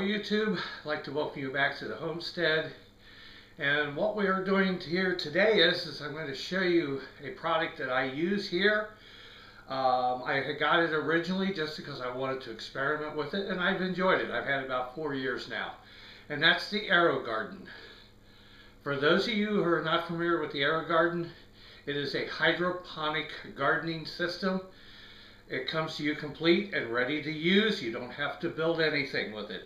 YouTube. I'd like to welcome you back to the homestead. And what we are doing here today is I'm going to show you a product that I use here. I had got it originally just because I wanted to experiment with it, and I've enjoyed it. I've had it about 4 years now. And that's the Aerogarden. For those of you who are not familiar with the Aerogarden, it is a hydroponic gardening system. It comes to you complete and ready to use. You don't have to build anything with it.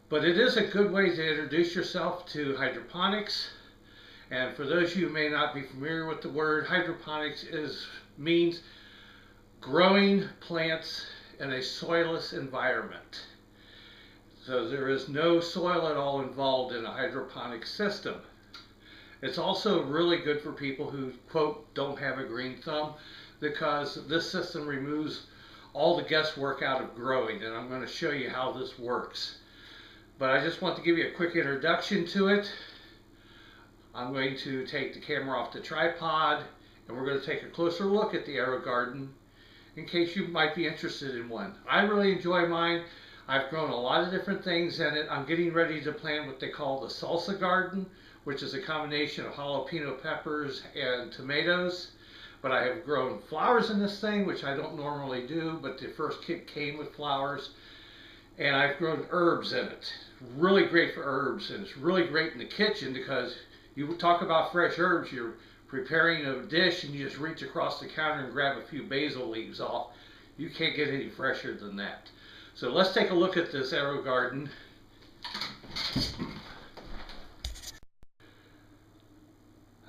But it is a good way to introduce yourself to hydroponics. And for those of you who may not be familiar with the word, hydroponics means growing plants in a soilless environment. So there is no soil at all involved in a hydroponic system. It's also really good for people who, quote, don't have a green thumb, because this system removes all the guesswork out of growing, and I'm going to show you how this works. But I just want to give you a quick introduction to it. I'm going to take the camera off the tripod, and we're going to take a closer look at the Aerogarden in case you might be interested in one. I really enjoy mine. I've grown a lot of different things in it. I'm getting ready to plant what they call the salsa garden, which is a combination of jalapeno peppers and tomatoes. But I have grown flowers in this thing, which I don't normally do, but the first kit came with flowers. And I've grown herbs in it. Really great for herbs, and it's really great in the kitchen because you talk about fresh herbs, you're preparing a dish and you just reach across the counter and grab a few basil leaves off. You can't get any fresher than that. So let's take a look at this Aerogarden.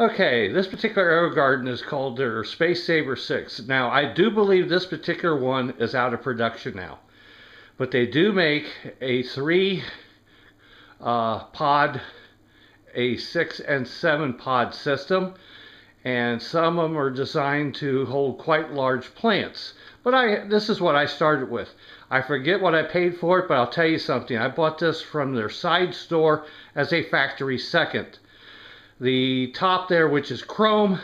Okay, this particular Aerogarden is called their Space Saver 6. Now, I do believe this particular one is out of production now. But they do make a 3 pod, a 6 and 7 pod system. And some of them are designed to hold quite large plants. But this is what I started with. I forget what I paid for it, but I'll tell you something. I bought this from their side store as a factory second. The top there, which is chrome,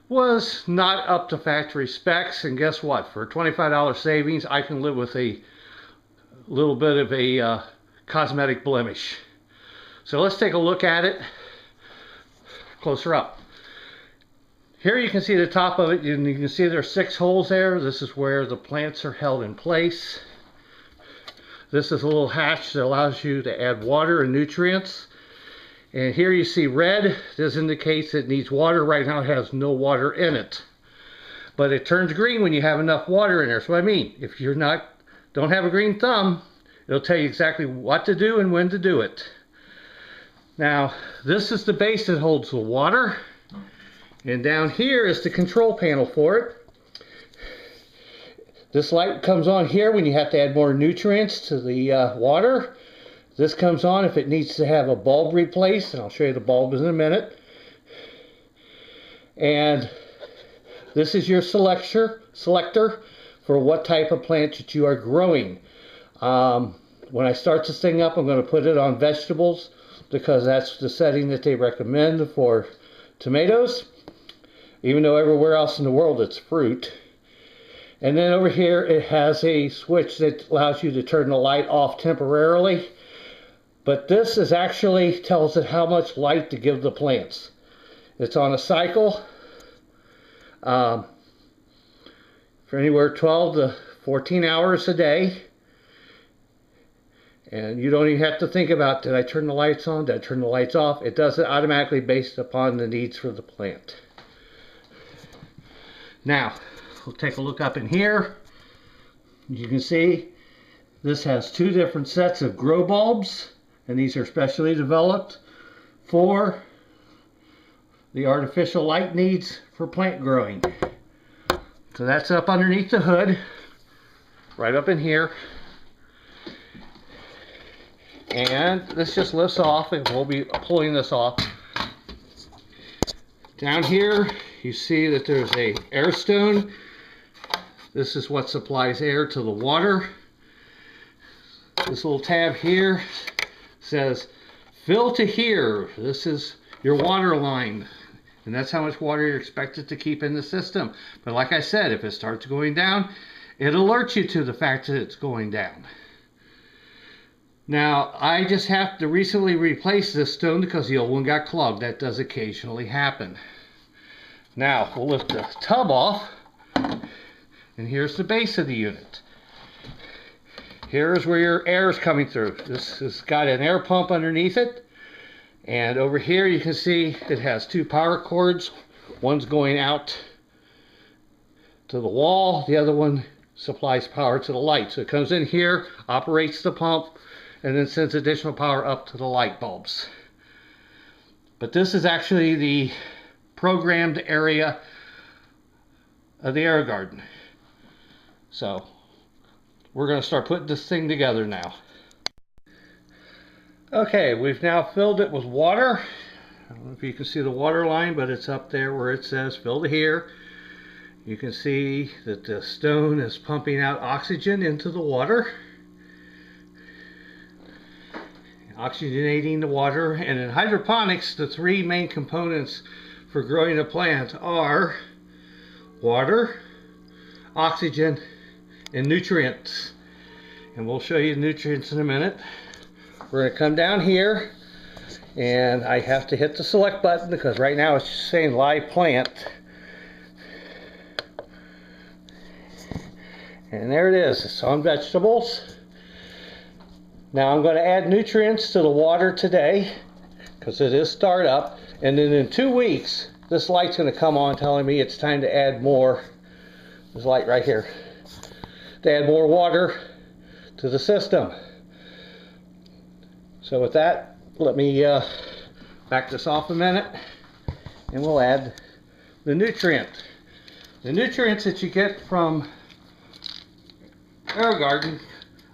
was not up to factory specs, and guess what? For $25 savings, I can live with a little bit of a cosmetic blemish. So let's take a look at it closer up. Here you can see the top of it, and you can see there are 6 holes there. This is where the plants are held in place. This is a little hatch that allows you to add water and nutrients. And here you see red. This indicates it needs water. Right now it has no water in it. But it turns green when you have enough water in there. So I mean, if you're don't have a green thumb, it'll tell you exactly what to do and when to do it. Now, this is the base that holds the water. And down here is the control panel for it. This light comes on here when you have to add more nutrients to the water. This comes on if it needs to have a bulb replaced, and I'll show you the bulb in a minute. And this is your selector for what type of plant that you are growing. When I start this thing up, I'm going to put it on vegetables because that's the setting that they recommend for tomatoes, even though everywhere else in the world it's fruit. And then over here it has a switch that allows you to turn the light off temporarily. But this is actually tells it how much light to give the plants. It's on a cycle for anywhere 12 to 14 hours a day. And you don't even have to think about, did I turn the lights on? Did I turn the lights off? It does it automatically based upon the needs for the plant. Now, we'll take a look up in here. You can see this has 2 different sets of grow bulbs. And these are specially developed for the artificial light needs for plant growing. So that's up underneath the hood, right up in here. And this just lifts off, and we'll be pulling this off. Down here, you see that there's a air stone. This is what supplies air to the water. This little tab here says fill to here. This is your water line, and that's how much water you're expected to keep in the system. But like I said, if it starts going down, it alerts you to the fact that it's going down. Now, I just have to recently replace this stone because the old one got clogged. That does occasionally happen. Now, we'll lift the tub off, and here's the base of the unit. Here's where your air is coming through. This has got an air pump underneath it, and over here you can see it has two power cords. One's going out to the wall, the other one supplies power to the light. So it comes in here, operates the pump, and then sends additional power up to the light bulbs. But this is actually the programmed area of the Aerogarden. So we're going to start putting this thing together now. Okay, we've now filled it with water. I don't know if you can see the water line, but it's up there where it says fill to here. You can see that the stone is pumping out oxygen into the water, oxygenating the water. And in hydroponics, the three main components for growing a plant are water, oxygen, and nutrients. And we'll show you the nutrients in a minute. We're going to come down here, and I have to hit the select button because right now it's just saying live plant. And there it is. It's on vegetables. Now I'm going to add nutrients to the water today because it is startup. And then in 2 weeks, this light's going to come on telling me it's time to add more. There's light right here. To add more water to the system. So with that, let me back this off a minute, and we'll add the nutrient. The nutrients that you get from Aerogarden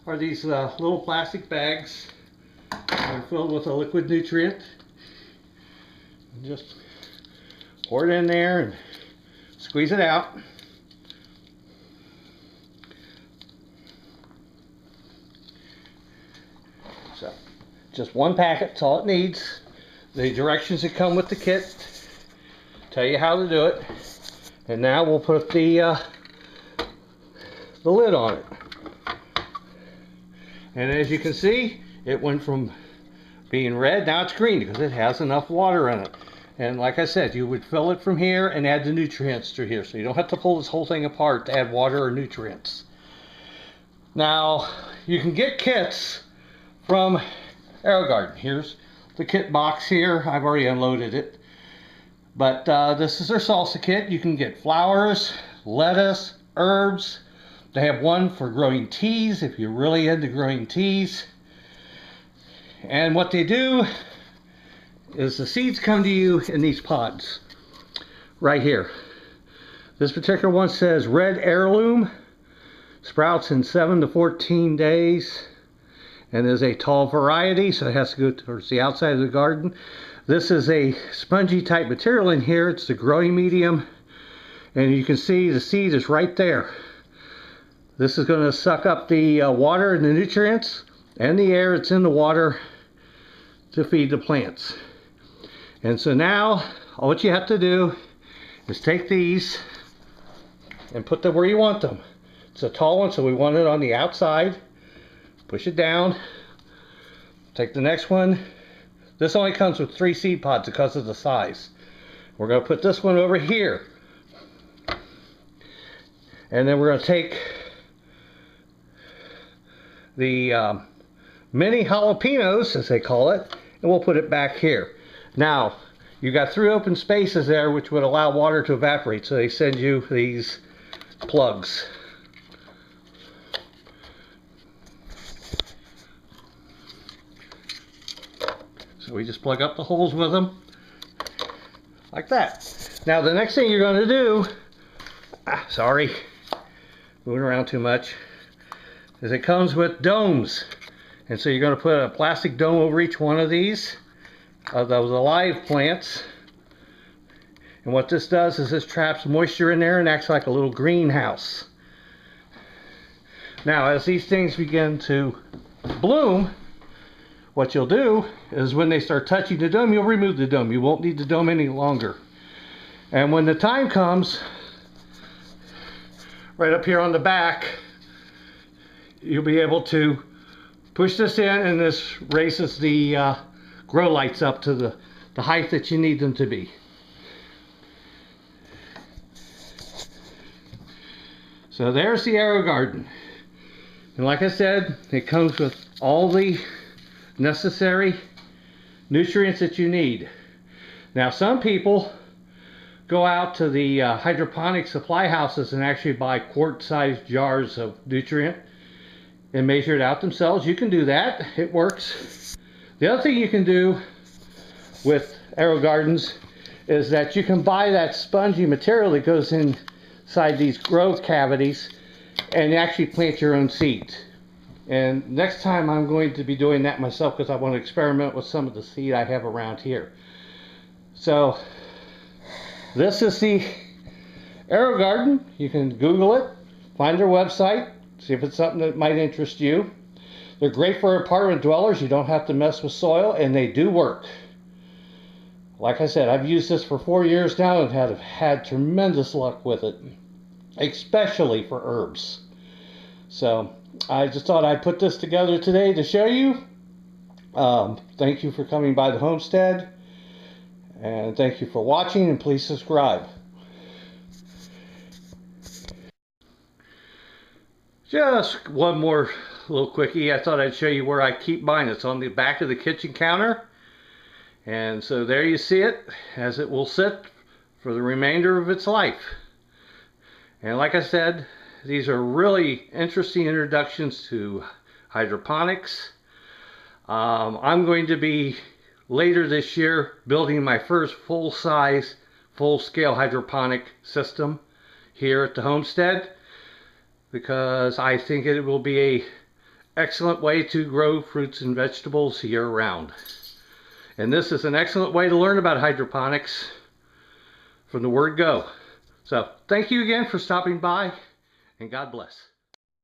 are these little plastic bags. They're filled with a liquid nutrient. And just pour it in there and squeeze it out. So, just one packet, that's all it needs. The directions that come with the kit tell you how to do it. And now we'll put the lid on it. And as you can see, it went from being red, now it's green because it has enough water in it. And like I said, you would fill it from here and add the nutrients through here. So you don't have to pull this whole thing apart to add water or nutrients. Now, you can get kits from Aerogarden. Here's the kit box here. I've already unloaded it. But this is their salsa kit. You can get flowers, lettuce, herbs. They have one for growing teas if you're really into growing teas. And what they do is the seeds come to you in these pods right here. This particular one says red heirloom, sprouts in 7 to 14 days, and is a tall variety, so it has to go towards the outside of the garden. This is a spongy type material in here. It's the growing medium, and you can see the seed is right there. This is going to suck up the water and the nutrients and the air that's in the water to feed the plants. And so now all what you have to do is take these and put them where you want them. It's a tall one, so we want it on the outside. Push it down. Take the next one. This only comes with 3 seed pods because of the size. We're going to put this one over here. And then we're going to take the mini jalapenos, as they call it, and we'll put it back here. Now, you got 3 open spaces there which would allow water to evaporate, so they send you these plugs. So we just plug up the holes with them like that. Now the next thing you're going to do, moving around too much, is it comes with domes. And so you're going to put a plastic dome over each one of these, of the live plants. And what this does is this traps moisture in there and acts like a little greenhouse. Now as these things begin to bloom, what you'll do is when they start touching the dome, you'll remove the dome. You won't need the dome any longer. And when the time comes, right up here on the back, you'll be able to Push this in and this raises the grow lights up to the height that you need them to be. So there's the Aerogarden. And like I said, it comes with all the necessary nutrients that you need. Now some people go out to the hydroponic supply houses and actually buy quart-sized jars of nutrient and measure it out themselves. You can do that. It works. The other thing you can do with Aerogardens is that you can buy that spongy material that goes inside these grow cavities and actually plant your own seeds. And next time I'm going to be doing that myself because I want to experiment with some of the seed I have around here. So this is the Aerogarden. You can Google it, find their website, see if it's something that might interest you. They're great for apartment dwellers. You don't have to mess with soil, and they do work. Like I said, I've used this for 4 years now and have had tremendous luck with it, especially for herbs. So I just thought I'd put this together today to show you. Thank you for coming by the homestead, and thank you for watching, and please subscribe. Just one more little quickie. I thought I'd show you where I keep mine. It's on the back of the kitchen counter. And so there you see it, as it will sit for the remainder of its life. And like I said, these are really interesting introductions to hydroponics. I'm going to be later this year building my first full-size, full-scale hydroponic system here at the homestead, because I think it will be an excellent way to grow fruits and vegetables year-round. And this is an excellent way to learn about hydroponics from the word go. So thank you again for stopping by, and God bless.